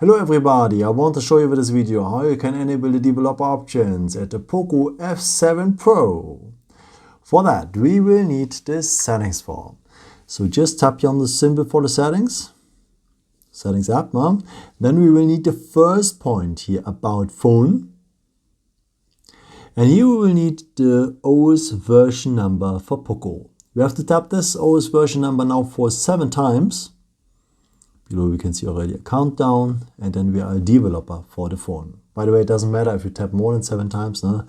Hello everybody, I want to show you with this video how you can enable the developer options at the Poco F7 Pro. For that we will need this settings form. So just tap here on the symbol for the settings app. Then we will need the first point here, about phone. And here we will need the OS version number for Poco. We have to tap this OS version number now for 7 times. Below we can see already a countdown, and then we are a developer for the phone. By the way, it doesn't matter if you tap more than 7 times, but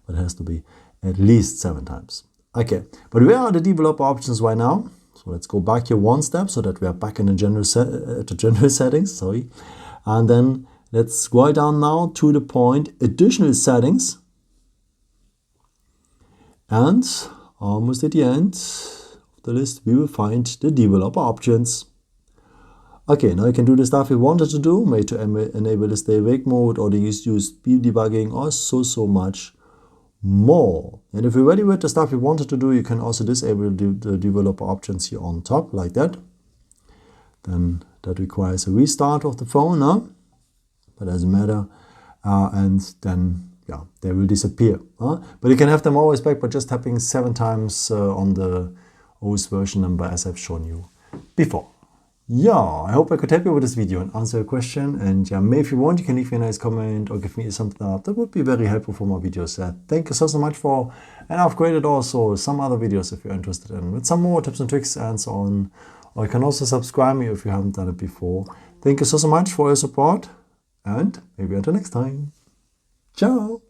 it has to be at least 7 times. Okay, but where are the developer options right now? So let's go back here one step so that we are back in the general settings, And then let's scroll down now to the point additional settings. And almost at the end of the list, we will find the developer options. Okay, now you can do the stuff you wanted to do, maybe to enable the stay awake mode or the USB-Debugging or so much more. And if you're ready with the stuff you wanted to do, you can also disable the developer options here on top, like that. Then that requires a restart of the phone, but doesn't matter. And then, yeah, they will disappear. But you can have them always back by just tapping 7 times on the OS version number as I've shown you before. Yeah, I hope I could help you with this video and answer your question. And yeah, maybe if you want, you can leave me a nice comment or give me something up. That would be very helpful for my videos. Thank you so much for, and I've created also some other videos if you're interested in, with some more tips and tricks and so on. Or you can also subscribe me if you haven't done it before. Thank you so much for your support, and maybe until next time. Ciao.